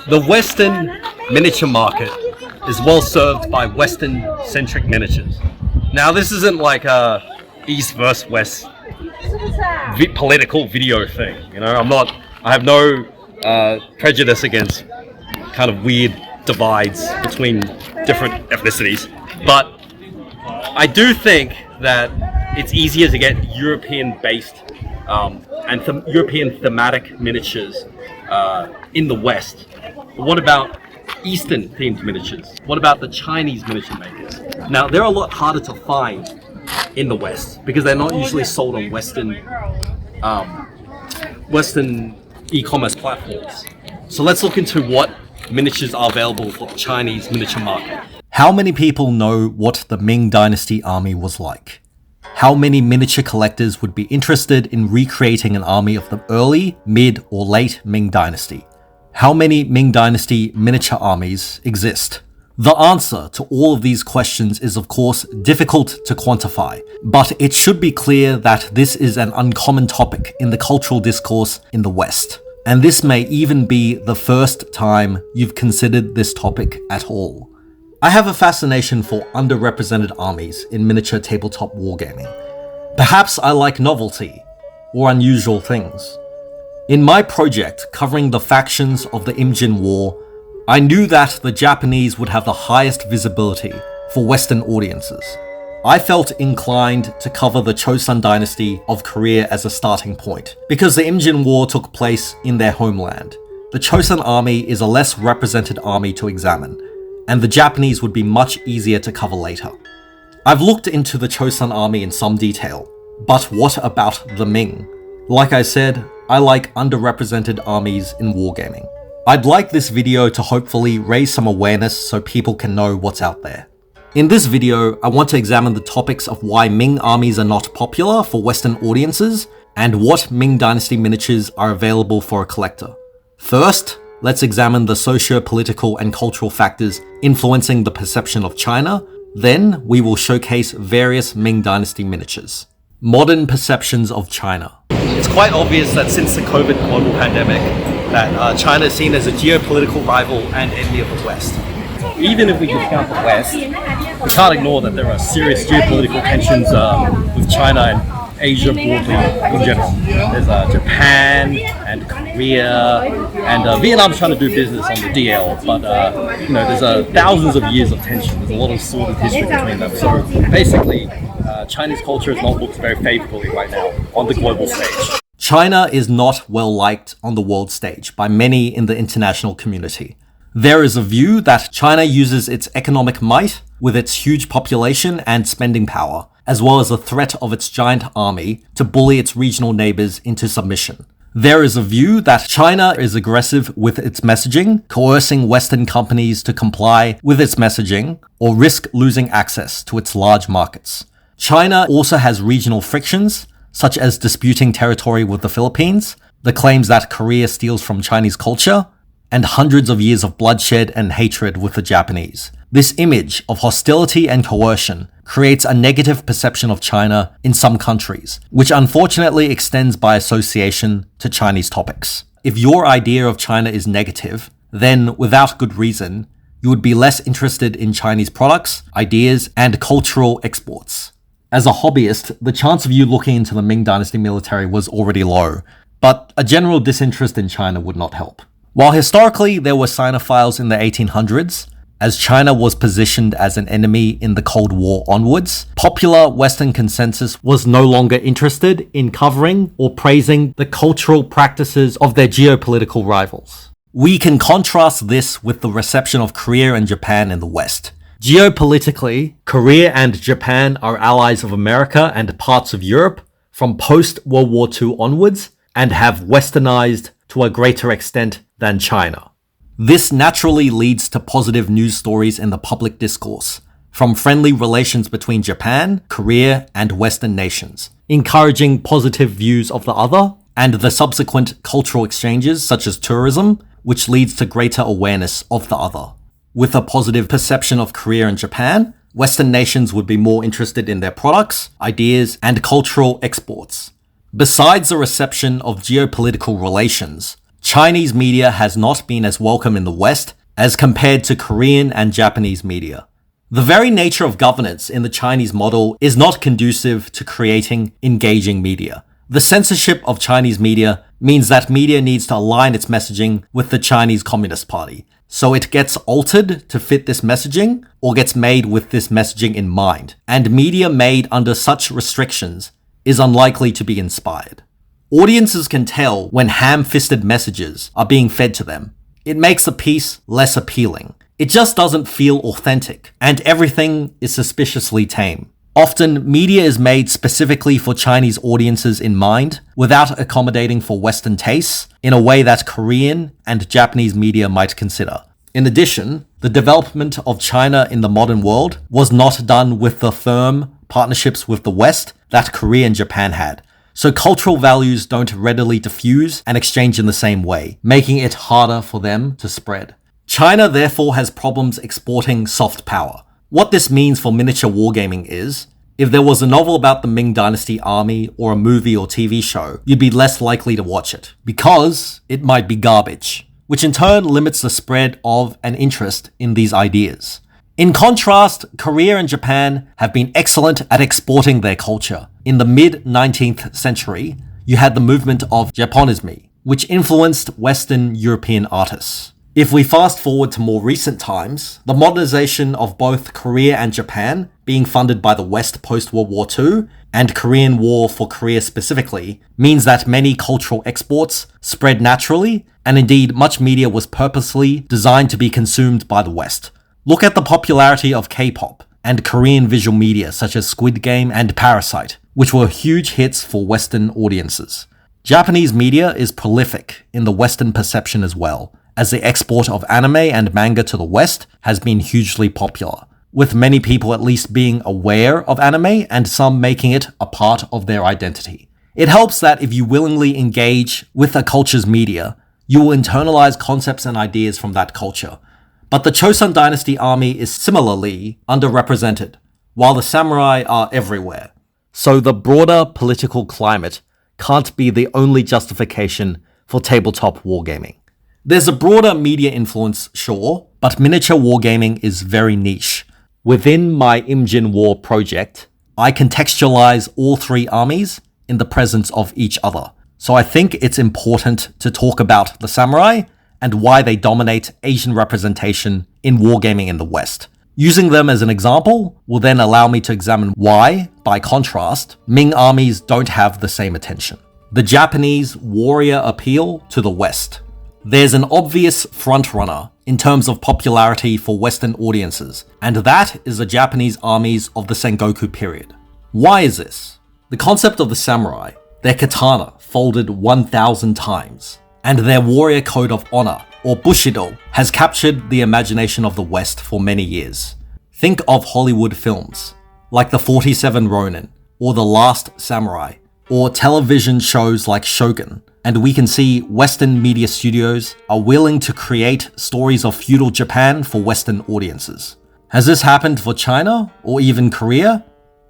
The Western miniature market is well served by Western-centric miniatures. Now, this isn't like a East versus West political video thing. You know, I have no prejudice against kind of weird divides between different ethnicities, but I do think that it's easier to get European-based and European thematic miniatures in the West. But what about Eastern-themed miniatures? What about the Chinese miniature makers? Now, they're a lot harder to find in the West because they're not usually sold on Western e-commerce platforms. So let's look into what miniatures are available for the Chinese miniature market. How many people know what the Ming Dynasty army was like? How many miniature collectors would be interested in recreating an army of the early, mid, or late Ming Dynasty? How many Ming Dynasty miniature armies exist? The answer to all of these questions is of course difficult to quantify, but it should be clear that this is an uncommon topic in the cultural discourse in the West. And this may even be the first time you've considered this topic at all. I have a fascination for underrepresented armies in miniature tabletop wargaming. Perhaps I like novelty or unusual things. In my project covering the factions of the Imjin War, I knew that the Japanese would have the highest visibility for Western audiences. I felt inclined to cover the Chosun dynasty of Korea as a starting point, because the Imjin War took place in their homeland. The Chosun army is a less represented army to examine, and the Japanese would be much easier to cover later. I've looked into the Chosun army in some detail, but what about the Ming? Like I said, I like underrepresented armies in wargaming. I'd like this video to hopefully raise some awareness so people can know what's out there. In this video, I want to examine the topics of why Ming armies are not popular for Western audiences and what Ming Dynasty miniatures are available for a collector. First, let's examine the socio-political and cultural factors influencing the perception of China. Then, we will showcase various Ming Dynasty miniatures. Modern perceptions of China. It's quite obvious that since the COVID global pandemic, that China is seen as a geopolitical rival and enemy of the West. Even if we discount the West, we can't ignore that there are serious geopolitical tensions with China and Asia broadly in general. There's Japan and Korea, and Vietnam's trying to do business on the DL, but there's thousands of years of tension. There's a lot of sordid history between them. So basically, Chinese culture is not looked very favorably right now on the global stage. China is not well liked on the world stage by many in the international community. There is a view that China uses its economic might with its huge population and spending power, as well as the threat of its giant army to bully its regional neighbors into submission. There is a view that China is aggressive with its messaging, coercing Western companies to comply with its messaging or risk losing access to its large markets. China also has regional frictions, such as disputing territory with the Philippines, the claims that Korea steals from Chinese culture, and hundreds of years of bloodshed and hatred with the Japanese. This image of hostility and coercion creates a negative perception of China in some countries, which unfortunately extends by association to Chinese topics. If your idea of China is negative, then without good reason, you would be less interested in Chinese products, ideas, and cultural exports. As a hobbyist, the chance of you looking into the Ming Dynasty military was already low, but a general disinterest in China would not help. While historically there were Sinophiles in the 1800s, as China was positioned as an enemy in the Cold War onwards, popular Western consensus was no longer interested in covering or praising the cultural practices of their geopolitical rivals. We can contrast this with the reception of Korea and Japan in the West. Geopolitically, Korea and Japan are allies of America and parts of Europe from post-World War II onwards and have westernized to a greater extent than China. This naturally leads to positive news stories in the public discourse, from friendly relations between Japan, Korea, and Western nations, encouraging positive views of the other, and the subsequent cultural exchanges such as tourism, which leads to greater awareness of the other. With a positive perception of Korea and Japan, Western nations would be more interested in their products, ideas, and cultural exports. Besides the reception of geopolitical relations, Chinese media has not been as welcome in the West as compared to Korean and Japanese media. The very nature of governance in the Chinese model is not conducive to creating engaging media. The censorship of Chinese media means that media needs to align its messaging with the Chinese Communist Party, so it gets altered to fit this messaging or gets made with this messaging in mind, and media made under such restrictions is unlikely to be inspired. Audiences can tell when ham-fisted messages are being fed to them. It makes the piece less appealing. It just doesn't feel authentic, and everything is suspiciously tame. Often, media is made specifically for Chinese audiences in mind, without accommodating for Western tastes in a way that Korean and Japanese media might consider. In addition, the development of China in the modern world was not done with the firm partnerships with the West that Korea and Japan had. So cultural values don't readily diffuse and exchange in the same way, making it harder for them to spread. China therefore has problems exporting soft power. What this means for miniature wargaming is, if there was a novel about the Ming Dynasty army or a movie or TV show, you'd be less likely to watch it, because it might be garbage, which in turn limits the spread of and interest in these ideas. In contrast, Korea and Japan have been excellent at exporting their culture. In the mid-19th century, you had the movement of Japonism, which influenced Western European artists. If we fast forward to more recent times, the modernization of both Korea and Japan, being funded by the West post-World War II, and Korean War for Korea specifically, means that many cultural exports spread naturally, and indeed much media was purposely designed to be consumed by the West. Look at the popularity of K-pop and Korean visual media such as Squid Game and Parasite, which were huge hits for Western audiences. Japanese media is prolific in the Western perception as well, as the export of anime and manga to the West has been hugely popular, with many people at least being aware of anime and some making it a part of their identity. It helps that if you willingly engage with a culture's media, you will internalize concepts and ideas from that culture. But the Chosun Dynasty army is similarly underrepresented, while the samurai are everywhere. So the broader political climate can't be the only justification for tabletop wargaming. There's a broader media influence, sure, but miniature wargaming is very niche. Within my Imjin War project, I contextualize all three armies in the presence of each other. So I think it's important to talk about the samurai and why they dominate Asian representation in wargaming in the West. Using them as an example will then allow me to examine why, by contrast, Ming armies don't have the same attention. The Japanese warrior appeal to the West. There's an obvious frontrunner in terms of popularity for Western audiences, and that is the Japanese armies of the Sengoku period. Why is this? The concept of the samurai, their katana folded 1,000 times, and their warrior code of honor, or Bushido, has captured the imagination of the West for many years. Think of Hollywood films, like The 47 Ronin, or The Last Samurai, or television shows like Shogun, and we can see Western media studios are willing to create stories of feudal Japan for Western audiences. Has this happened for China, or even Korea?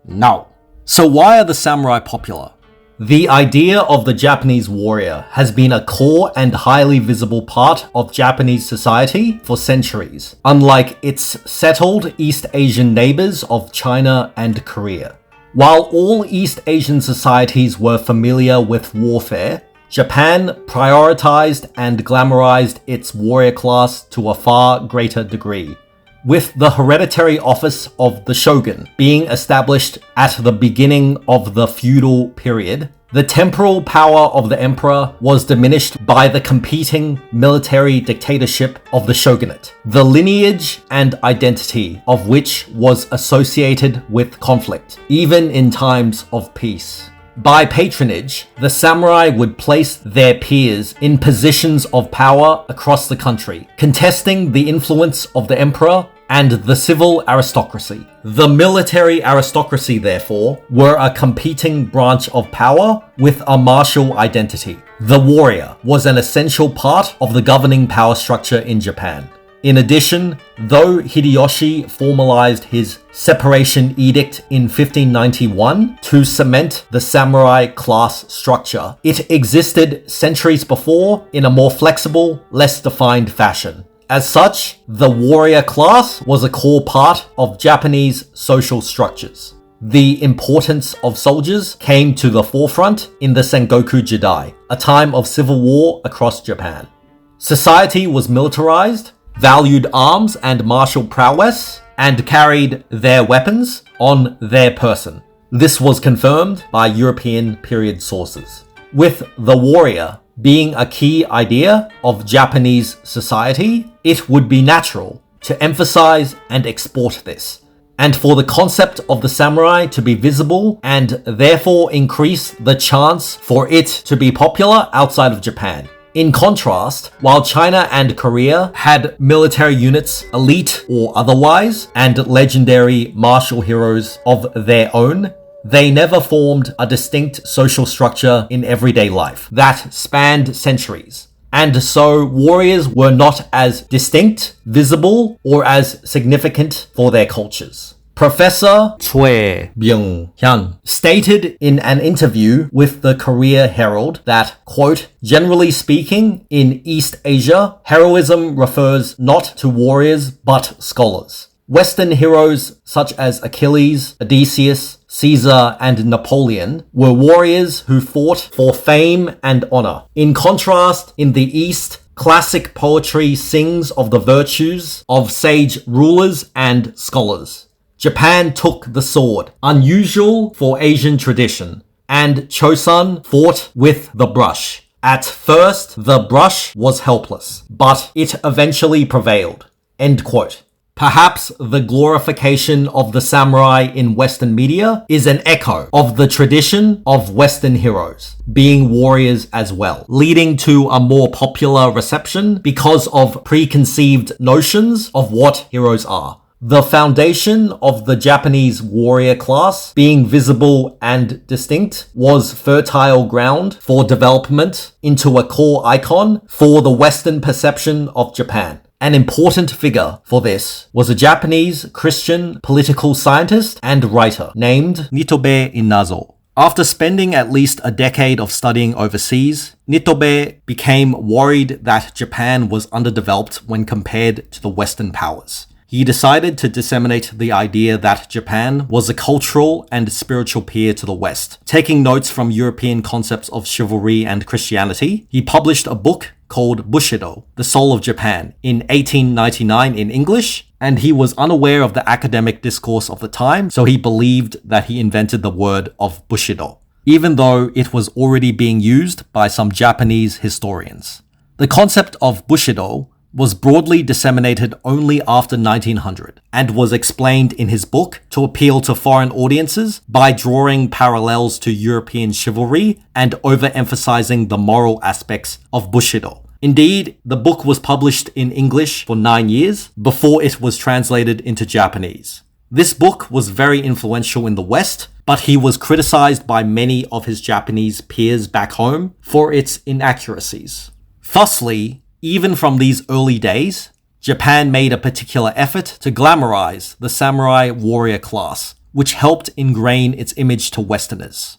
No. So why are the samurai popular? The idea of the Japanese warrior has been a core and highly visible part of Japanese society for centuries, unlike its settled East Asian neighbors of China and Korea. While all East Asian societies were familiar with warfare, Japan prioritized and glamorized its warrior class to a far greater degree, with the hereditary office of the shogun being established at the beginning of the feudal period. The temporal power of the emperor was diminished by the competing military dictatorship of the shogunate, the lineage and identity of which was associated with conflict, even in times of peace. By patronage, the samurai would place their peers in positions of power across the country, contesting the influence of the emperor and the civil aristocracy. The military aristocracy, therefore, were a competing branch of power with a martial identity. The warrior was an essential part of the governing power structure in Japan. In addition, though Hideyoshi formalized his separation edict in 1591 to cement the samurai class structure, it existed centuries before in a more flexible, less defined fashion. As such, the warrior class was a core part of Japanese social structures. The importance of soldiers came to the forefront in the Sengoku Jidai, a time of civil war across Japan. Society was militarized, valued arms and martial prowess, and carried their weapons on their person. This was confirmed by European period sources. With the warrior being a key idea of Japanese society, it would be natural to emphasize and export this, and for the concept of the samurai to be visible and therefore increase the chance for it to be popular outside of Japan. In contrast, while China and Korea had military units, elite or otherwise, and legendary martial heroes of their own, they never formed a distinct social structure in everyday life that spanned centuries. And so warriors were not as distinct, visible, or as significant for their cultures. Professor Choi Byung-hyun stated in an interview with the Korea Herald that, quote, "Generally speaking, in East Asia, heroism refers not to warriors but scholars. Western heroes such as Achilles, Odysseus, Caesar, and Napoleon were warriors who fought for fame and honor. In contrast, in the East, classic poetry sings of the virtues of sage rulers and scholars. Japan took the sword, unusual for Asian tradition, and Chosun fought with the brush. At first, the brush was helpless, but it eventually prevailed." End quote. Perhaps the glorification of the samurai in Western media is an echo of the tradition of Western heroes being warriors as well, leading to a more popular reception because of preconceived notions of what heroes are. The foundation of the Japanese warrior class being visible and distinct was fertile ground for development into a core icon for the Western perception of Japan. An important figure for this was a Japanese Christian political scientist and writer named Nitobe Inazo. After spending at least a decade of studying overseas, Nitobe became worried that Japan was underdeveloped when compared to the Western powers. He decided to disseminate the idea that Japan was a cultural and spiritual peer to the West. Taking notes from European concepts of chivalry and Christianity, he published a book called Bushido, The Soul of Japan, in 1899 in English, and he was unaware of the academic discourse of the time, so he believed that he invented the word of Bushido, even though it was already being used by some Japanese historians. The concept of Bushido was broadly disseminated only after 1900 and was explained in his book to appeal to foreign audiences by drawing parallels to European chivalry and overemphasizing the moral aspects of Bushido. Indeed, the book was published in English for 9 years before it was translated into Japanese. This book was very influential in the West, but he was criticized by many of his Japanese peers back home for its inaccuracies. Thusly, even from these early days, Japan made a particular effort to glamorize the samurai warrior class, which helped ingrain its image to Westerners.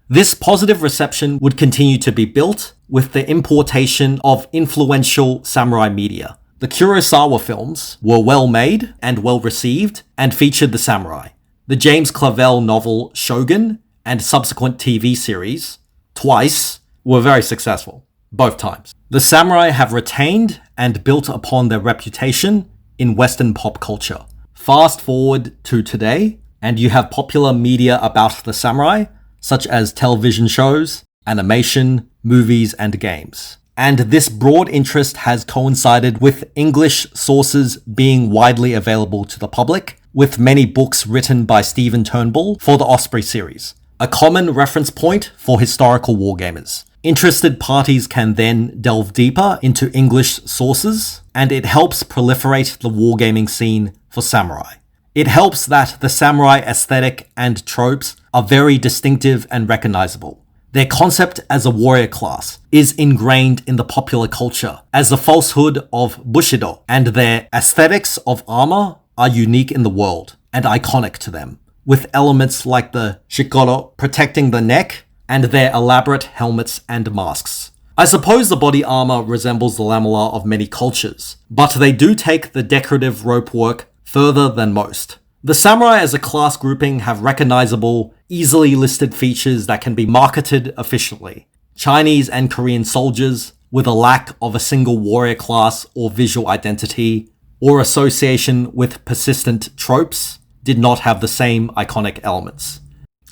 This positive reception would continue to be built with the importation of influential samurai media. The Kurosawa films were well made and well received and featured the samurai. The James Clavell novel Shogun and subsequent TV series, Twice, were very successful. Both times. The samurai have retained and built upon their reputation in Western pop culture. Fast forward to today, and you have popular media about the samurai, such as television shows, animation, movies, and games. And this broad interest has coincided with English sources being widely available to the public, with many books written by Stephen Turnbull for the Osprey series, a common reference point for historical wargamers. Interested parties can then delve deeper into English sources, and it helps proliferate the wargaming scene for samurai. It helps that the samurai aesthetic and tropes are very distinctive and recognizable. Their concept as a warrior class is ingrained in the popular culture as the falsehood of Bushido, and their aesthetics of armor are unique in the world and iconic to them, with elements like the shikoro protecting the neck and their elaborate helmets and masks. I suppose the body armor resembles the lamella of many cultures, but they do take the decorative rope work further than most. The samurai as a class grouping have recognizable, easily listed features that can be marketed efficiently. Chinese and Korean soldiers, with a lack of a single warrior class or visual identity, or association with persistent tropes, did not have the same iconic elements.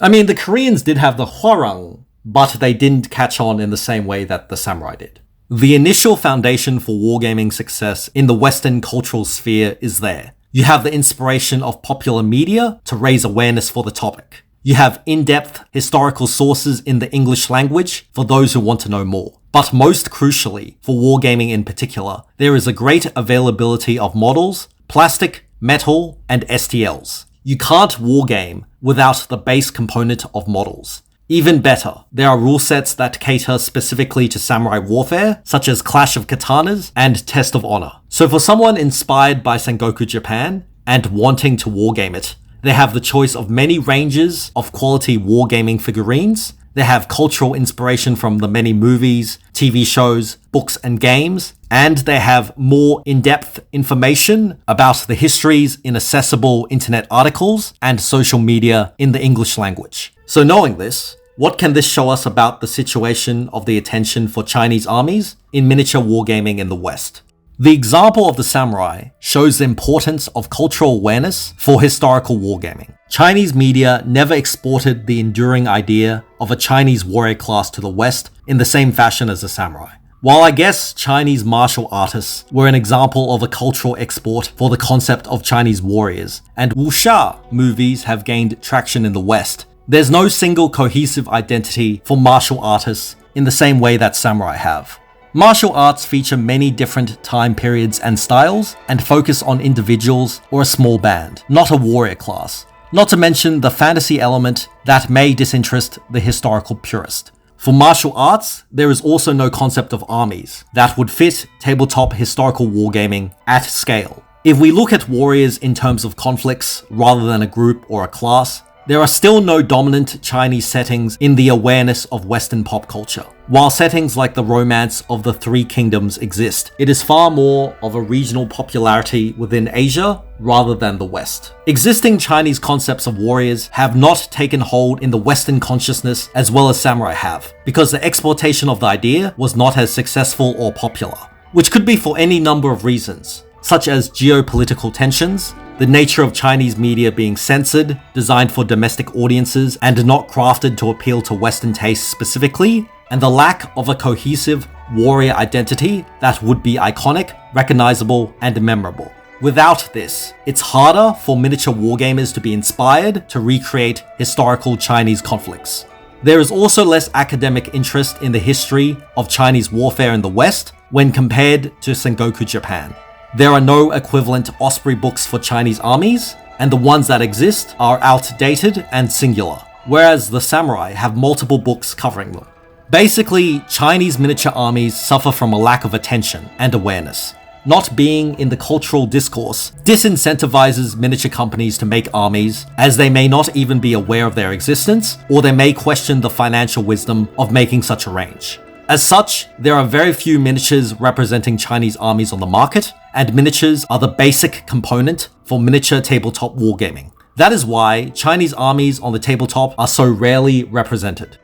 I mean, the Koreans did have the hwarang, but they didn't catch on in the same way that the samurai did. The initial foundation for wargaming success in the Western cultural sphere is there. You have the inspiration of popular media to raise awareness for the topic. You have in-depth historical sources in the English language for those who want to know more. But most crucially, for wargaming in particular, there is a great availability of models, plastic, metal, and STLs. You can't wargame without the base component of models. Even better, there are rule sets that cater specifically to samurai warfare, such as Clash of Katanas and Test of Honor. So for someone inspired by Sengoku Japan and wanting to wargame it, they have the choice of many ranges of quality wargaming figurines. They have cultural inspiration from the many movies, TV shows, books, and games, and they have more in-depth information about the histories in accessible internet articles and social media in the English language. So knowing this, what can this show us about the situation of the attention for Chinese armies in miniature wargaming in the West? The example of the samurai shows the importance of cultural awareness for historical wargaming. Chinese media never exported the enduring idea of a Chinese warrior class to the West in the same fashion as the samurai. While I guess Chinese martial artists were an example of a cultural export for the concept of Chinese warriors, and wuxia movies have gained traction in the West, there's no single cohesive identity for martial artists in the same way that samurai have. Martial arts feature many different time periods and styles, and focus on individuals or a small band, not a warrior class. Not to mention the fantasy element that may disinterest the historical purist. For martial arts, there is also no concept of armies that would fit tabletop historical wargaming at scale. If we look at warriors in terms of conflicts rather than a group or a class, there are still no dominant Chinese settings in the awareness of Western pop culture. While settings like the Romance of the Three Kingdoms exist, it is far more of a regional popularity within Asia rather than the West. Existing Chinese concepts of warriors have not taken hold in the Western consciousness as well as samurai have, because the exportation of the idea was not as successful or popular, which could be for any number of reasons, such as geopolitical tensions, the nature of Chinese media being censored, designed for domestic audiences, and not crafted to appeal to Western tastes specifically, and the lack of a cohesive warrior identity that would be iconic, recognizable, and memorable. Without this, it's harder for miniature wargamers to be inspired to recreate historical Chinese conflicts. There is also less academic interest in the history of Chinese warfare in the West when compared to Sengoku Japan. There are no equivalent Osprey books for Chinese armies, and the ones that exist are outdated and singular, whereas the samurai have multiple books covering them. Basically, Chinese miniature armies suffer from a lack of attention and awareness. Not being in the cultural discourse disincentivizes miniature companies to make armies, as they may not even be aware of their existence, or they may question the financial wisdom of making such a range. As such, there are very few miniatures representing Chinese armies on the market, and miniatures are the basic component for miniature tabletop wargaming. That is why Chinese armies on the tabletop are so rarely represented.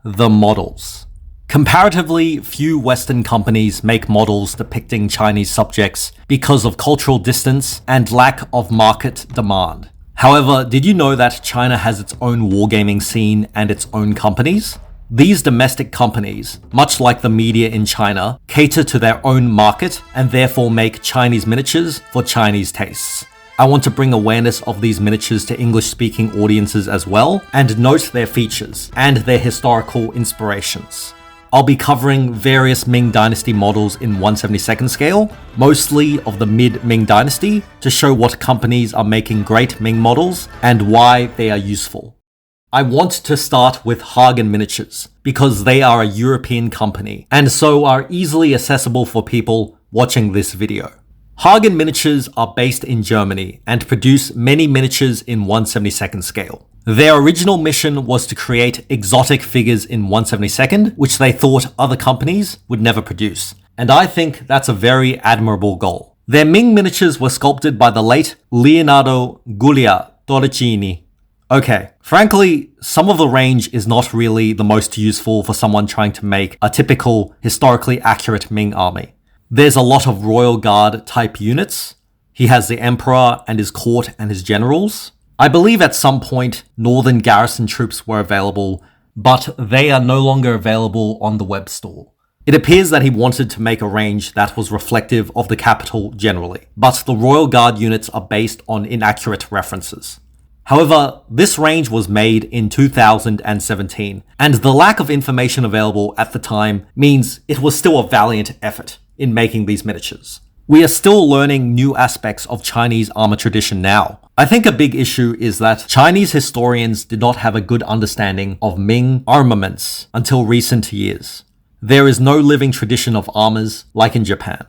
The models. Comparatively, few Western companies make models depicting Chinese subjects because of cultural distance and lack of market demand. However, did you know that China has its own wargaming scene and its own companies? These domestic companies, much like the media in China, cater to their own market and therefore make Chinese miniatures for Chinese tastes. I want to bring awareness of these miniatures to English-speaking audiences as well, and note their features and their historical inspirations. I'll be covering various Ming Dynasty models in 1/72nd scale, mostly of the mid-Ming Dynasty, to show what companies are making great Ming models and why they are useful. I want to start with Hagen Miniatures, because they are a European company, and so are easily accessible for people watching this video. Hagen Miniatures are based in Germany and produce many miniatures in 1/72nd scale. Their original mission was to create exotic figures in 1/72nd, which they thought other companies would never produce, and I think that's a very admirable goal. Their Ming miniatures were sculpted by the late Leonardo Giulia Torricini. Okay, frankly, some of the range is not really the most useful for someone trying to make a typical, historically accurate Ming army. There's a lot of royal guard type units. He has the emperor and his court and his generals. I believe at some point northern garrison troops were available, but they are no longer available on the web store. It appears that he wanted to make a range that was reflective of the capital generally, but the royal guard units are based on inaccurate references. However, this range was made in 2017, and the lack of information available at the time means it was still a valiant effort in making these miniatures. We are still learning new aspects of Chinese armor tradition now. I think a big issue is that Chinese historians did not have a good understanding of Ming armaments until recent years. There is no living tradition of armors like in Japan.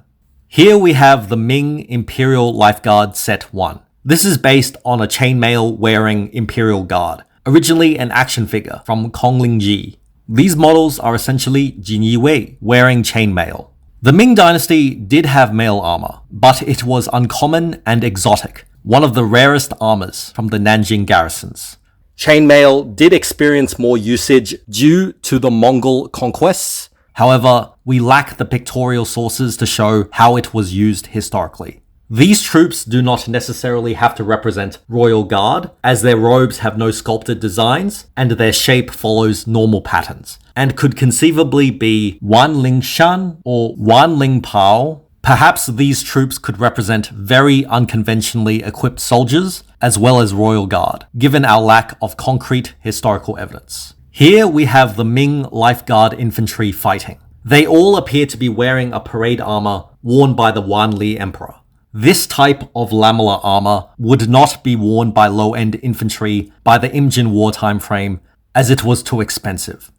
Here we have the Ming Imperial Lifeguard Set 1. This is based on a chainmail wearing Imperial Guard, originally an action figure from Kongling Ji. These models are essentially Jin Yi Wei wearing chainmail. The Ming Dynasty did have mail armor, but it was uncommon and exotic, one of the rarest armors from the Nanjing garrisons. Chainmail did experience more usage due to the Mongol conquests. However, we lack the pictorial sources to show how it was used historically. These troops do not necessarily have to represent royal guard, as their robes have no sculpted designs and their shape follows normal patterns, and could conceivably be Wanling Shan or Wanling Pao. Perhaps these troops could represent very unconventionally equipped soldiers as well as royal guard, given our lack of concrete historical evidence. Here we have the Ming Lifeguard infantry fighting. They all appear to be wearing a parade armor worn by the Wanli Emperor. This type of lamellar armor would not be worn by low-end infantry by the Imjin war time frame, as it was too expensive.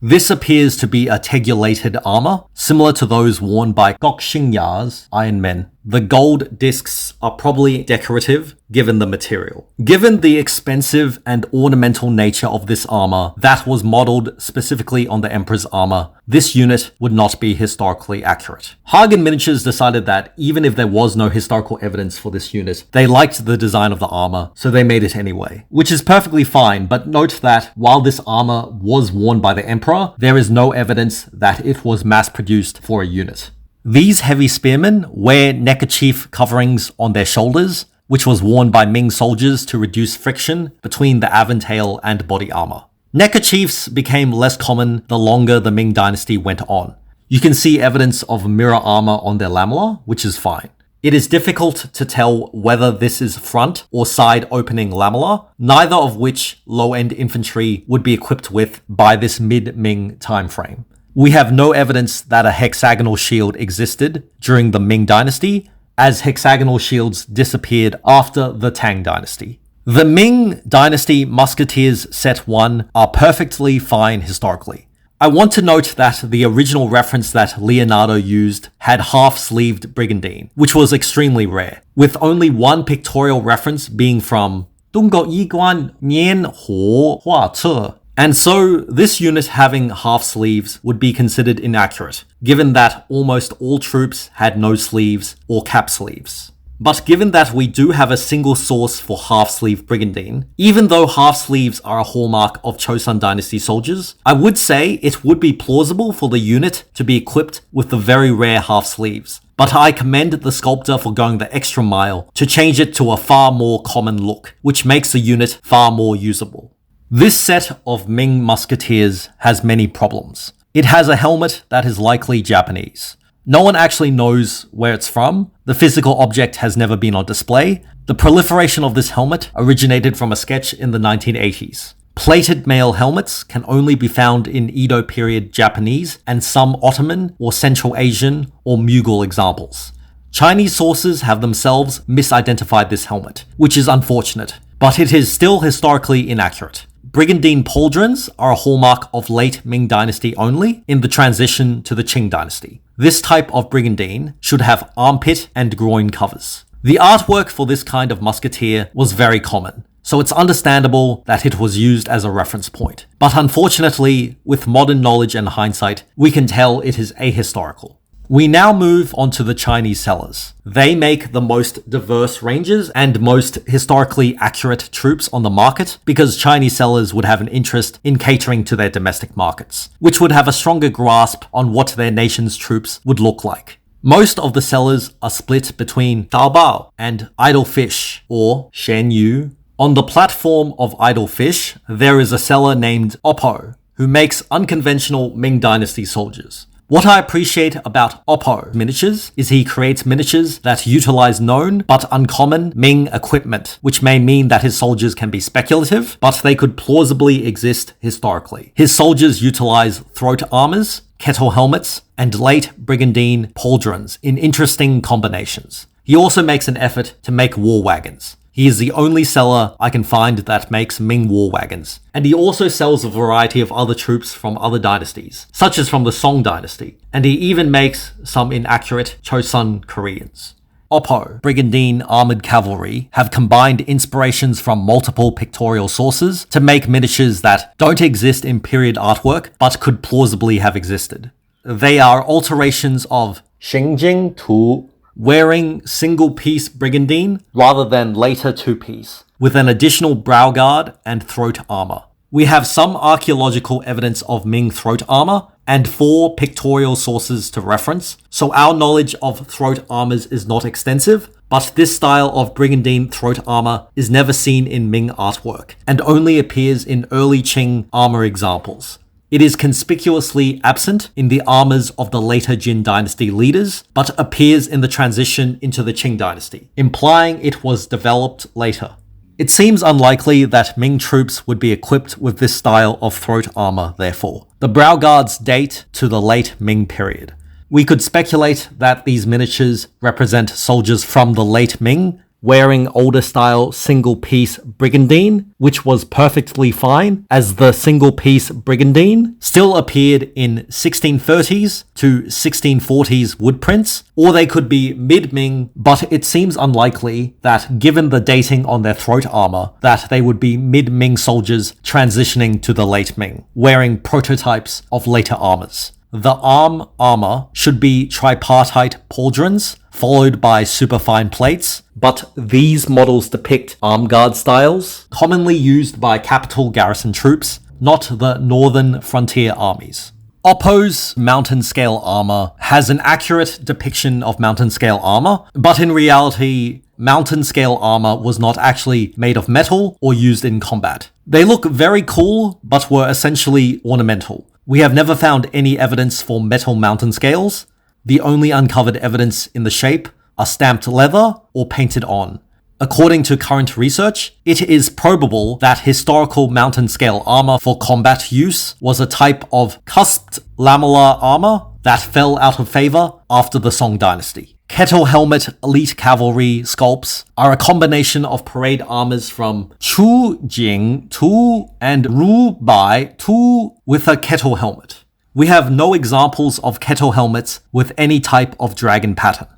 This appears to be a tegulated armor, similar to those worn by Gokxingyas, Iron Men. The gold discs are probably decorative, given the material. Given the expensive and ornamental nature of this armor that was modeled specifically on the Emperor's armor, this unit would not be historically accurate. Hagen Miniatures decided that even if there was no historical evidence for this unit, they liked the design of the armor, so they made it anyway. Which is perfectly fine, but note that while this armor was worn by the Emperor, there is no evidence that it was mass-produced for a unit. These heavy spearmen wear neckerchief coverings on their shoulders, which was worn by Ming soldiers to reduce friction between the aventail and body armor. Neckerchiefs became less common the longer the Ming Dynasty went on. You can see evidence of mirror armor on their lamella, which is fine. It is difficult to tell whether this is front or side opening lamella, neither of which low-end infantry would be equipped with by this mid-Ming timeframe. We have no evidence that a hexagonal shield existed during the Ming Dynasty, as hexagonal shields disappeared after the Tang Dynasty. The Ming Dynasty Musketeers Set 1 are perfectly fine historically. I want to note that the original reference that Leonardo used had half-sleeved brigandine, which was extremely rare, with only one pictorial reference being from 东国衣冠年火画册. And so, this unit having half sleeves would be considered inaccurate, given that almost all troops had no sleeves or cap sleeves. But given that we do have a single source for half-sleeve brigandine, even though half-sleeves are a hallmark of Chosun Dynasty soldiers, I would say it would be plausible for the unit to be equipped with the very rare half-sleeves. But I commend the sculptor for going the extra mile to change it to a far more common look, which makes the unit far more usable. This set of Ming musketeers has many problems. It has a helmet that is likely Japanese. No one actually knows where it's from. The physical object has never been on display. The proliferation of this helmet originated from a sketch in the 1980s. Plated mail helmets can only be found in Edo period Japanese and some Ottoman or Central Asian or Mughal examples. Chinese sources have themselves misidentified this helmet, which is unfortunate, but it is still historically inaccurate. Brigandine pauldrons are a hallmark of late Ming Dynasty only in the transition to the Qing Dynasty. This type of brigandine should have armpit and groin covers. The artwork for this kind of musketeer was very common, so it's understandable that it was used as a reference point. But unfortunately, with modern knowledge and hindsight, we can tell it is ahistorical. We now move on to the Chinese sellers. They make the most diverse ranges and most historically accurate troops on the market because Chinese sellers would have an interest in catering to their domestic markets, which would have a stronger grasp on what their nation's troops would look like. Most of the sellers are split between TaoBao and idle fish, or Shen Yu. On the platform of idle fish, there is a seller named Oppo, who makes unconventional Ming Dynasty soldiers. What I appreciate about Oppo Miniatures is he creates miniatures that utilize known but uncommon Ming equipment, which may mean that his soldiers can be speculative, but they could plausibly exist historically. His soldiers utilize throat armors, kettle helmets, and late brigandine pauldrons in interesting combinations. He also makes an effort to make war wagons. He is the only seller I can find that makes Ming war wagons, and he also sells a variety of other troops from other dynasties, such as from the Song dynasty, and he even makes some inaccurate Chosun Koreans. Oppo, brigandine armored cavalry, have combined inspirations from multiple pictorial sources to make miniatures that don't exist in period artwork, but could plausibly have existed. They are alterations of Xingjing Tu, wearing single-piece brigandine rather than later two-piece, with an additional brow guard and throat armor. We have some archaeological evidence of Ming throat armor and 4 pictorial sources to reference, so our knowledge of throat armors is not extensive, but this style of brigandine throat armor is never seen in Ming artwork and only appears in early Qing armor examples. It is conspicuously absent in the armors of the later Jin dynasty leaders, but appears in the transition into the Qing dynasty, implying it was developed later. It seems unlikely that Ming troops would be equipped with this style of throat armor, therefore. The brow guards date to the late Ming period. We could speculate that these miniatures represent soldiers from the late Ming, wearing older style single-piece brigandine, which was perfectly fine, as the single-piece brigandine still appeared in 1630s to 1640s wood prints, or they could be mid-Ming, but it seems unlikely that, given the dating on their throat armor, that they would be mid-Ming soldiers transitioning to the late Ming, wearing prototypes of later armors. The arm armor should be tripartite pauldrons, followed by superfine plates, but these models depict arm guard styles, commonly used by capital garrison troops, not the northern frontier armies. Oppo's mountain scale armor has an accurate depiction of mountain scale armor, but in reality, mountain scale armor was not actually made of metal or used in combat. They look very cool, but were essentially ornamental. We have never found any evidence for metal mountain scales. The only uncovered evidence in the shape are stamped leather or painted on. According to current research, it is probable that historical mountain scale armor for combat use was a type of cusped lamellar armor that fell out of favor after the Song dynasty. Kettle helmet elite cavalry sculpts are a combination of parade armors from Chu Jing Tu and Ru Bai Tu with a kettle helmet. We have no examples of kettle helmets with any type of dragon pattern.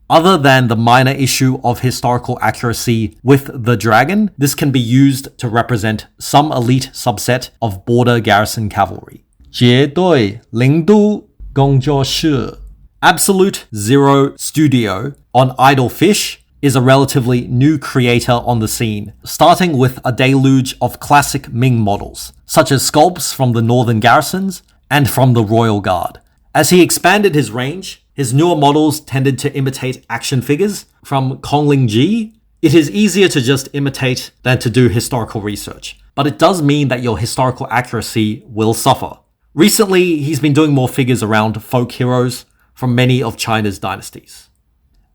Other than the minor issue of historical accuracy with the dragon, this can be used to represent some elite subset of border garrison cavalry. 绝对零度工作室 Absolute Zero Studio on Idle Fish is a relatively new creator on the scene, starting with a deluge of classic Ming models, such as sculpts from the northern garrisons and from the Royal Guard. As he expanded his range, his newer models tended to imitate action figures from Konglingji. It is easier to just imitate than to do historical research, but it does mean that your historical accuracy will suffer. Recently, he's been doing more figures around folk heroes from many of China's dynasties.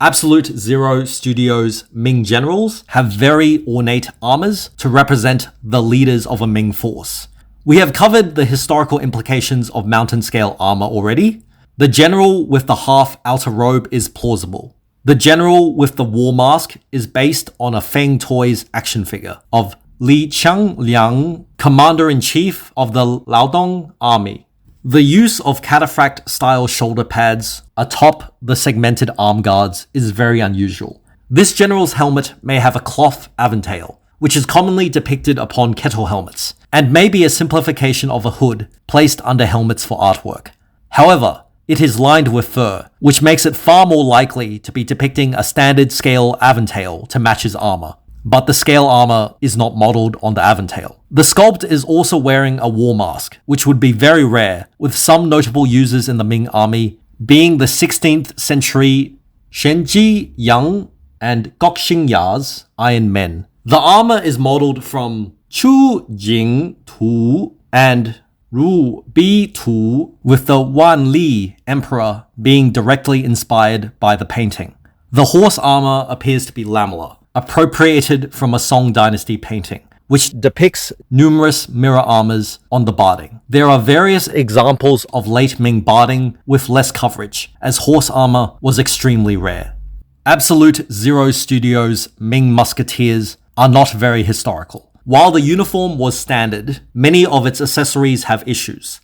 Absolute Zero Studios' Ming generals have very ornate armors to represent the leaders of a Ming force. We have covered the historical implications of mountain scale armor already. The general with the half outer robe is plausible. The general with the war mask is based on a Feng Toys action figure of Li Qiangliang, commander-in-chief of the Liaodong army. The use of cataphract-style shoulder pads atop the segmented arm guards is very unusual. This general's helmet may have a cloth aventail, which is commonly depicted upon kettle helmets, and may be a simplification of a hood placed under helmets for artwork. However, it is lined with fur, which makes it far more likely to be depicting a standard scale aventail to match his armor. But the scale armor is not modeled on the aventail. The sculpt is also wearing a war mask, which would be very rare, with some notable users in the Ming army being the 16th century Shenji Yang and Gokxing Ya's Iron Men. The armor is modeled from Chu Jing Tu and Ru Bi Tu, with the Wan Li Emperor being directly inspired by the painting. The horse armor appears to be lamellar, appropriated from a Song Dynasty painting, which depicts numerous mirror armors on the barding. There are various examples of late Ming barding with less coverage, as horse armor was extremely rare. Absolute Zero Studios' Ming Musketeers are not very historical. While the uniform was standard, many of its accessories have issues.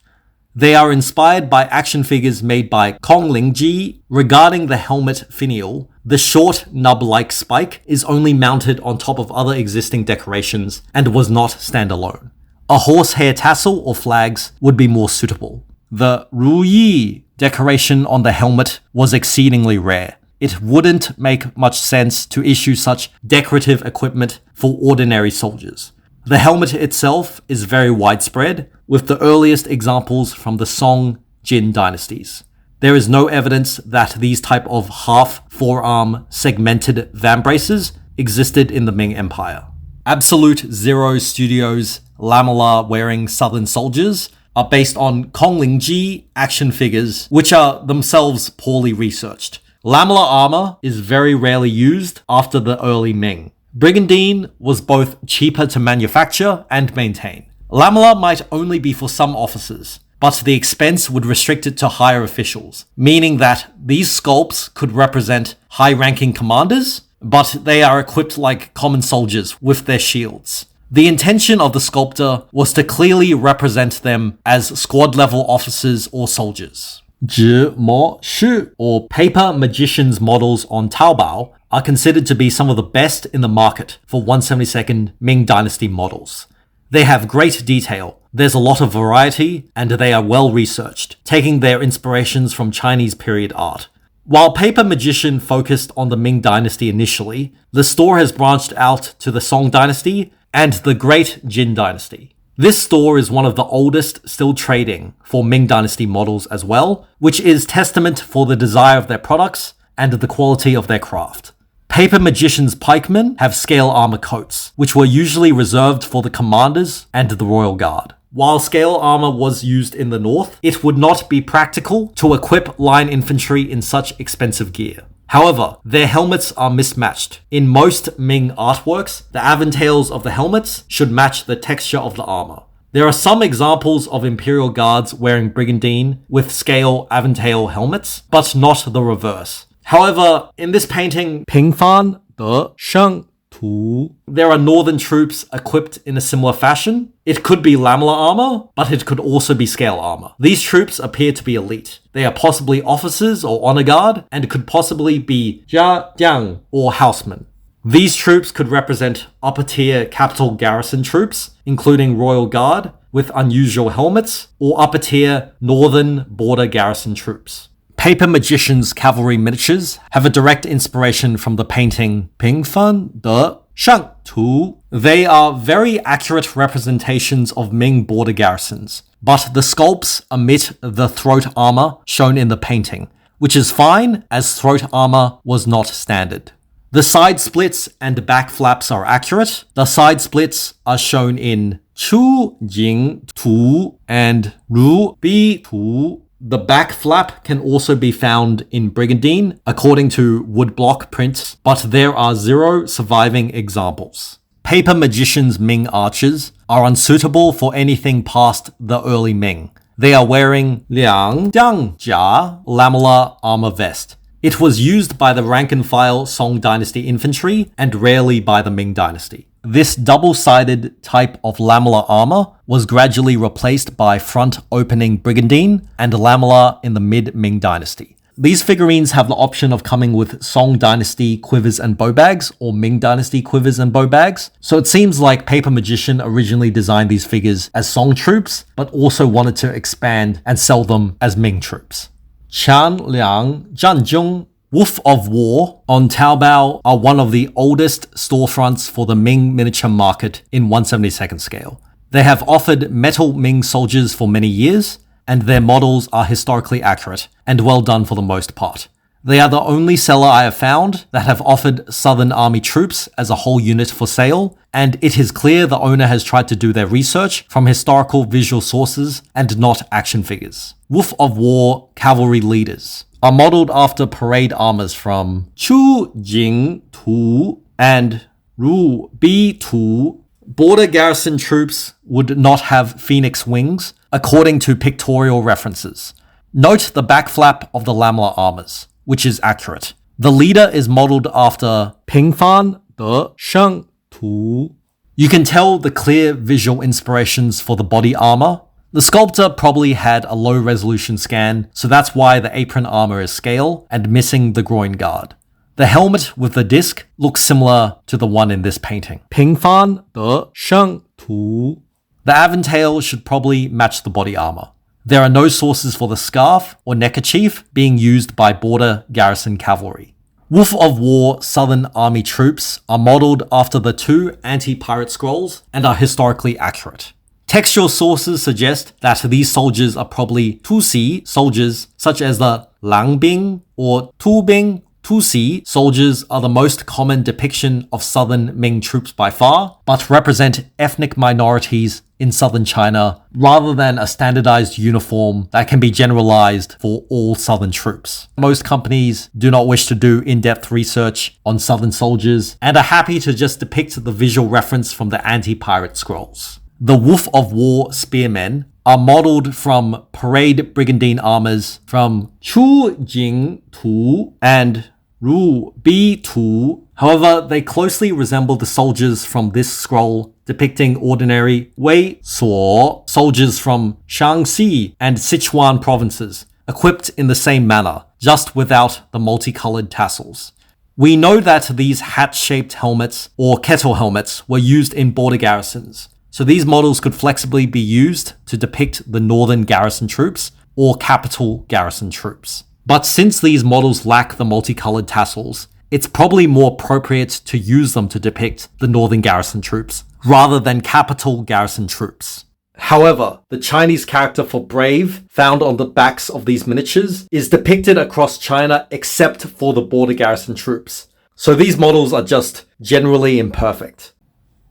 They are inspired by action figures made by Kong Lingji. Regarding the helmet finial, the short nub-like spike is only mounted on top of other existing decorations and was not standalone. A horsehair tassel or flags would be more suitable. The Ruyi decoration on the helmet was exceedingly rare. It wouldn't make much sense to issue such decorative equipment for ordinary soldiers. The helmet itself is very widespread, with the earliest examples from the Song Jin dynasties. There is no evidence that these type of half-forearm segmented vambraces existed in the Ming Empire. Absolute Zero Studios' lamellar-wearing southern soldiers are based on Kong Lingji action figures, which are themselves poorly researched. Lamellar armor is very rarely used after the early Ming. Brigandine was both cheaper to manufacture and maintain. Lamellar might only be for some officers, but the expense would restrict it to higher officials, meaning that these sculpts could represent high-ranking commanders, but they are equipped like common soldiers with their shields. The intention of the sculptor was to clearly represent them as squad-level officers or soldiers. 纸模式 or paper magicians models on TaoBao are considered to be some of the best in the market for 1/72nd Ming Dynasty models. They have great detail, there's a lot of variety, and they are well researched, taking their inspirations from Chinese period art. While Paper Magician focused on the Ming Dynasty initially, the store has branched out to the Song Dynasty and the Great Jin Dynasty. This store is one of the oldest still trading for Ming Dynasty models as well, which is testament for the desire of their products and the quality of their craft. Paper Magician's pikemen have scale armor coats, which were usually reserved for the commanders and the royal guard. While scale armor was used in the north, it would not be practical to equip line infantry in such expensive gear. However, their helmets are mismatched. In most Ming artworks, the aventails of the helmets should match the texture of the armor. There are some examples of Imperial Guards wearing brigandine with scale aventail helmets, but not the reverse. However, in this painting, 平凡的圣徒, there are northern troops equipped in a similar fashion. It could be lamellar armor, but it could also be scale armor. These troops appear to be elite. They are possibly officers or honor guard, and could possibly be jia jiang or housemen. These troops could represent upper tier capital garrison troops, including royal guard, with unusual helmets, or upper tier northern border garrison troops. Paper Magician's cavalry miniatures have a direct inspiration from the painting 平凡的圣徒. They are very accurate representations of Ming border garrisons, but the sculpts omit the throat armor shown in the painting, which is fine as throat armor was not standard. The side splits and back flaps are accurate. The side splits are shown in Chu Jing Tu and Ru Bi Tu. The back flap can also be found in brigandine, according to woodblock prints, but there are 0 surviving examples. Paper Magician's Ming archers are unsuitable for anything past the early Ming. They are wearing Liang Jiang Jia lamellar armor vest. It was used by the rank-and-file Song Dynasty infantry and rarely by the Ming Dynasty. This double-sided type of lamellar armor was gradually replaced by front-opening brigandine and lamellar in the mid-Ming Dynasty. These figurines have the option of coming with Song Dynasty quivers and bow bags or Ming Dynasty quivers and bow bags, so it seems like Paper Magician originally designed these figures as Song troops, but also wanted to expand and sell them as Ming troops. Qian Liang Zhanzhong Wolf of War on TaoBao are one of the oldest storefronts for the Ming miniature market in 1/72nd scale. They have offered metal Ming soldiers for many years, and their models are historically accurate and well done for the most part. They are the only seller I have found that have offered Southern Army troops as a whole unit for sale, and it is clear the owner has tried to do their research from historical visual sources and not action figures. Wolf of War cavalry leaders are modeled after parade armors from Chu Jing Tu and Ru Bi Tu. Border garrison troops would not have phoenix wings, according to pictorial references. Note the back flap of the lamellar armors, which is accurate. The leader is modeled after Pingfan de Sheng Tu. You can tell the clear visual inspirations for the body armor. The sculptor probably had a low resolution scan, so that's why the apron armor is scale and missing the groin guard. The helmet with the disc looks similar to the one in this painting. Pingfan de Sheng Tu. The aventail should probably match the body armor. There are no sources for the scarf or neckerchief being used by border garrison cavalry. Wolf of War Southern Army troops are modeled after the two anti-pirate scrolls and are historically accurate. Textual sources suggest that these soldiers are probably Tusi soldiers, such as the Langbing or Tubing. Tusi soldiers are the most common depiction of southern Ming troops by far, but represent ethnic minorities in southern China rather than a standardized uniform that can be generalized for all southern troops. Most companies do not wish to do in-depth research on southern soldiers and are happy to just depict the visual reference from the anti-pirate scrolls. The Wolf of War spearmen are modeled from parade brigandine armors from Chu Jing Tu and Ru Bi Tu. However, they closely resemble the soldiers from this scroll depicting ordinary Wei Suo soldiers from Shaanxi and Sichuan provinces, equipped in the same manner, just without the multicolored tassels. We know that these hat-shaped helmets or kettle helmets were used in border garrisons, so these models could flexibly be used to depict the northern garrison troops or capital garrison troops. But since these models lack the multicolored tassels, it's probably more appropriate to use them to depict the northern garrison troops, rather than capital garrison troops. However, the Chinese character for brave, found on the backs of these miniatures, is depicted across China except for the border garrison troops, so these models are just generally imperfect.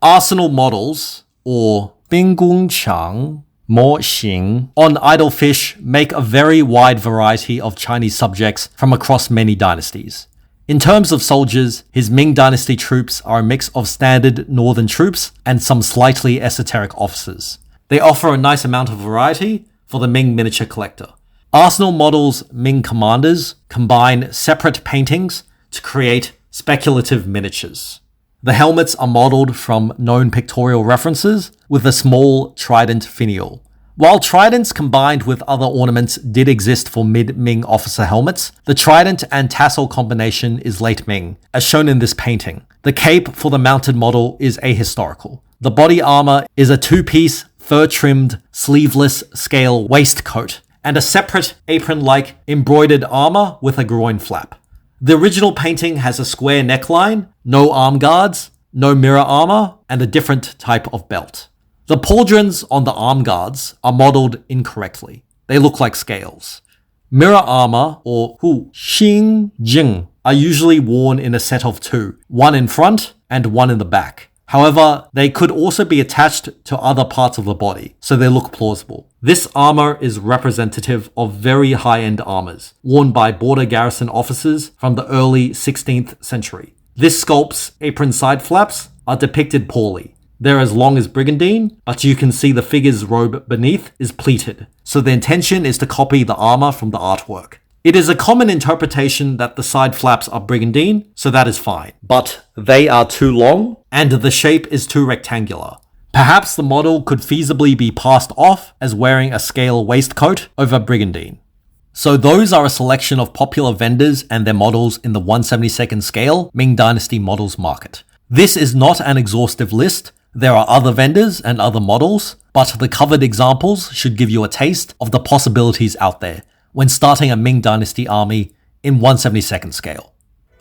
Arsenal models, or兵工厂模型, on Idolfish make a very wide variety of Chinese subjects from across many dynasties. In terms of soldiers, his Ming Dynasty troops are a mix of standard northern troops and some slightly esoteric officers. They offer a nice amount of variety for the Ming miniature collector. Arsenal models Ming commanders combine separate paintings to create speculative miniatures. The helmets are modeled from known pictorial references with a small trident finial. While tridents combined with other ornaments did exist for mid-Ming officer helmets, the trident and tassel combination is late Ming, as shown in this painting. The cape for the mounted model is ahistorical. The body armor is a two-piece, fur-trimmed, sleeveless scale waistcoat, and a separate apron-like embroidered armor with a groin flap. The original painting has a square neckline, no arm guards, no mirror armor, and a different type of belt. The pauldrons on the arm guards are modeled incorrectly. They look like scales. Mirror armor, or hu xing jing, are usually worn in a set of two, one in front and one in the back. However, they could also be attached to other parts of the body, so they look plausible. This armor is representative of very high-end armors, worn by border garrison officers from the early 16th century. This sculpt's apron side flaps are depicted poorly. They're as long as brigandine, but you can see the figure's robe beneath is pleated, so the intention is to copy the armor from the artwork. It is a common interpretation that the side flaps are brigandine, so that is fine. But they are too long, and the shape is too rectangular. Perhaps the model could feasibly be passed off as wearing a scale waistcoat over brigandine. So those are a selection of popular vendors and their models in the 1/72nd scale Ming Dynasty models market. This is not an exhaustive list. There are other vendors and other models, but the covered examples should give you a taste of the possibilities out there when starting a Ming Dynasty army in 1/72nd scale.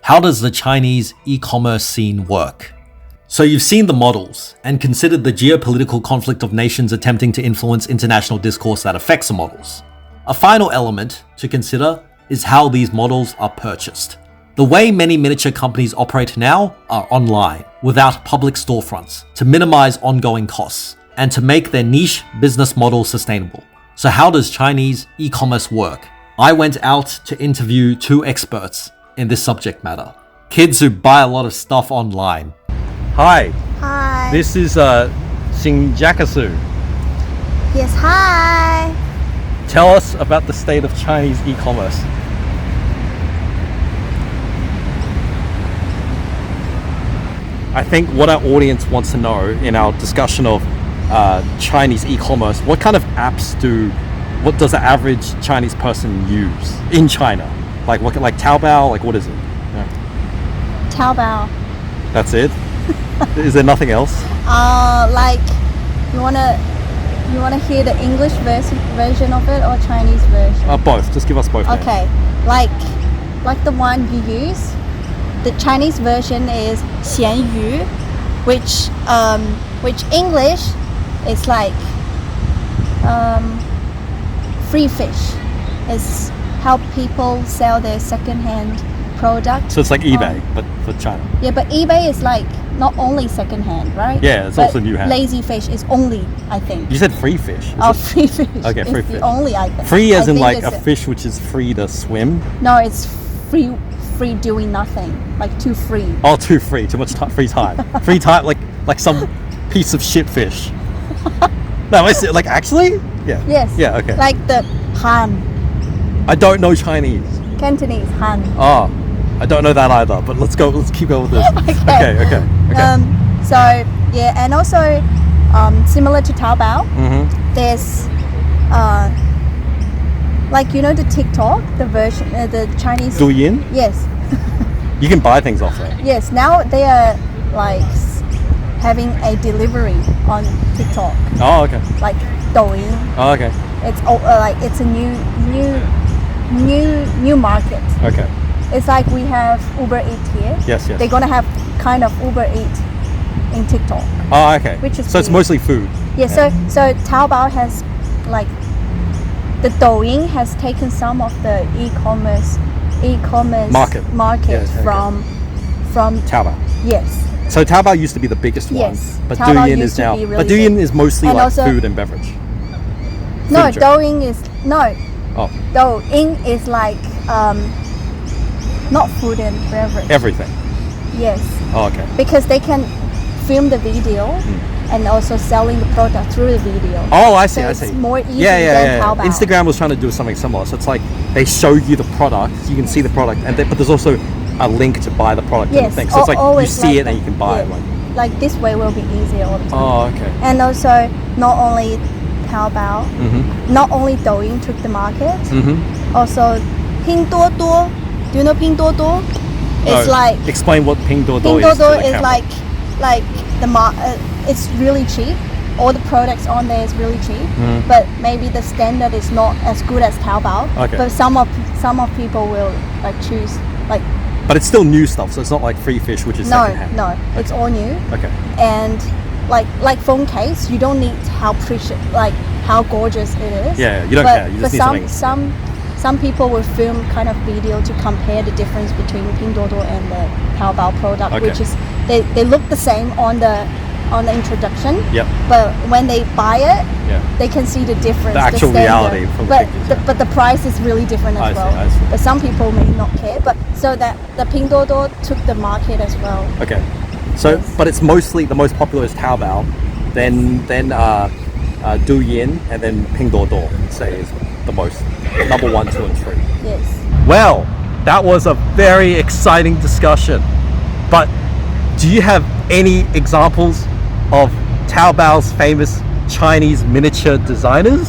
How does the Chinese e-commerce scene work? So you've seen the models and considered the geopolitical conflict of nations attempting to influence international discourse that affects the models. A final element to consider is how these models are purchased. The way many miniature companies operate now are online, without public storefronts, to minimize ongoing costs, and to make their niche business model sustainable. So how does Chinese e-commerce work? I went out to interview 2 experts in this subject matter. Kids who buy a lot of stuff online. Hi. Hi. This is Shinjakasu. Yes, hi. Tell us about the state of Chinese e-commerce. I think what our audience wants to know in our discussion of Chinese e-commerce, what kind of apps what does the average Chinese person use in China? Like TaoBao, like what is it? Yeah. TaoBao. That's it? Is there nothing else? Like you wanna hear the English version of it or Chinese version? Both. Just give us both. Okay. Like the one you use. The Chinese version is 闲鱼, which English is like free fish. It's how people sell their second-hand products. So it's like eBay, but for China. Yeah, but eBay is like not only second-hand, right? Yeah, it's but also new hand. Lazy fish is only, I think. You said free fish. Free fish. Okay, free is fish. the only, I think. Free as I in think like it's a fish which is free to swim? No, it's free doing nothing. Like too free. Oh, too free. Too much free time. Free time, like some piece of shit fish. No, is it like actually? Yeah. Yes. Yeah. Okay. Like the Han. I don't know Chinese. Cantonese Han. Oh, I don't know that either. But let's go. Let's keep going with this. Okay. So yeah, and also similar to TaoBao, there's like you know the TikTok, the version, the Chinese. Douyin? Yes. You can buy things off there. Yes. Now they are like having a delivery on TikTok. Oh, okay. Like Douyin. Oh, okay. It's like it's a new market. Okay. It's like we have Uber Eats here. Yes. They're gonna have kind of Uber Eats in TikTok. Oh, okay. Which is so it's weird. mostly food. Yeah. So TaoBao has like the Douyin has taken some of the e-commerce Market. Yes, okay. from TaoBao. Yes. So TaoBao used to be the biggest one, Yes. but TaoBao Douyin used is to now. be really But Douyin big. is mostly And like also- food and beverage. No, and drink. Douyin is no. Oh, Douyin is like not food and beverage. everything. Yes. Oh, okay. Because they can film the video and also selling the product through the video. Oh, I see. So I it's see. more easy Yeah. than TaoBao. Instagram was trying to do something similar. So it's like they show you the product, so you can see the product, but there's also a link to buy the product in the Yes. thing. So it's like you always see like it and you can buy it. yeah. Like, Like this way will be easier all the time. oh, okay. And also not only TaoBao, not only Douyin took the market, also Pinduoduo. Do you know Pinduoduo? It's No, like explain what Pinduoduo is. to Pinduoduo the is camera. like it's really cheap. All the products on there is really cheap, but maybe the standard is not as good as TaoBao. Okay. But some of people will like choose like But it's still new stuff, so it's not like free fish, which is secondhand. no, it's all new. Okay. And like phone case, you don't need how precious, like how gorgeous it is. Yeah, you don't but, care. You just but need some people will film kind of video to compare the difference between Pinduoduo and the TaoBao product, Okay. which is they look the same on the introduction. Yep. But when they buy it, Yeah. they can see the difference. The actual standard. reality from the but pictures, yeah. but the price is really different as well. I see. But some people may not care. But so that the Pinduoduo took the market as well. Okay. So, Yes. but it's mostly the most popular is TaoBao. Then Douyin, and then Pinduoduo, say, is the most. Number 1, 2, and 3. Yes. Well, that was a very exciting discussion. But do you have any examples of TaoBao's famous Chinese miniature designers?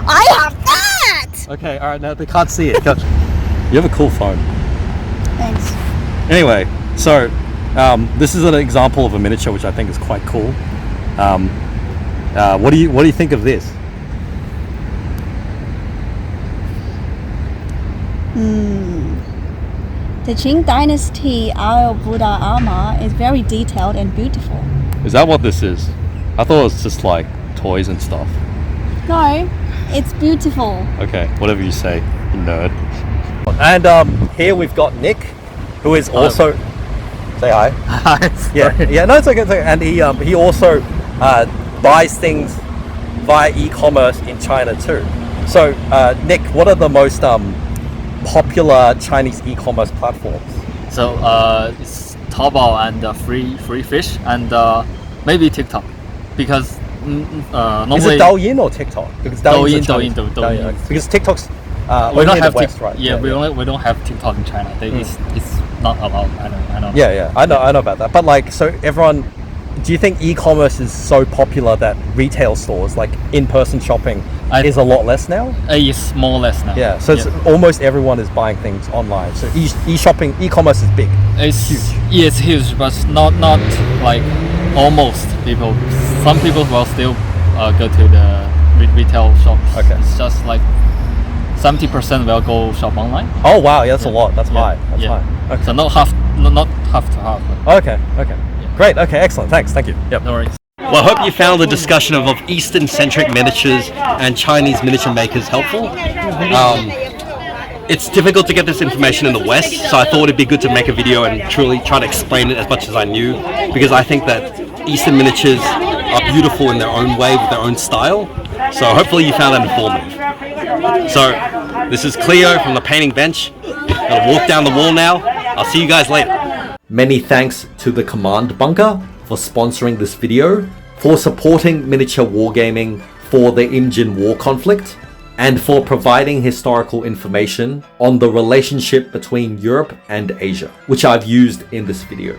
I have that! Okay, all right, now they can't see it. You have a cool phone. Thanks. Anyway, so this is an example of a miniature which I think is quite cool. What do you think of this? The Ming Dynasty Owl Buddha armor is very detailed and beautiful. Is that what this is? I thought it was just like toys and stuff. No, it's beautiful. Okay, whatever you say, you nerd. And here we've got Nick, who is also... Say hi. Hi. Yeah, no, it's okay. And he also buys things via e-commerce in China too. So, Nick, what are the most popular Chinese e-commerce platforms? So it's TaoBao and free fish and maybe TikTok, because normally Is it Douyin or TikTok? Because Douyin. Because TikTok's we don't in have the West, right? Yeah, we don't have TikTok in China. It's not allowed. I know. Yeah, I know about that. But like, so everyone, do you think e-commerce is so popular that retail stores, like in-person shopping, is a lot less now? It's more or less now. Yeah, so it's almost everyone is buying things online. So e-shopping, e-commerce is big. It's huge. Yeah, it's huge, but not like almost people. Some people will still go to the retail shops. Okay. It's just like 70% will go shop online. Oh wow, yeah, that's a lot. That's high. That's high. Okay. So not half to half. But Okay. Great. Okay, excellent. Thanks. Thank you. Yep. no worries. Well, I hope you found the discussion of Eastern-centric miniatures and Chinese miniature makers helpful. It's difficult to get this information in the West, so I thought it'd be good to make a video and truly try to explain it as much as I knew, because I think that Eastern miniatures are beautiful in their own way, with their own style. So hopefully you found that informative. So this is Cleo from the painting bench. Gonna walk down the wall now. I'll see you guys later. Many thanks to the Command Bunker for sponsoring this video, for supporting miniature wargaming for the Imjin War conflict, and for providing historical information on the relationship between Europe and Asia, which I've used in this video.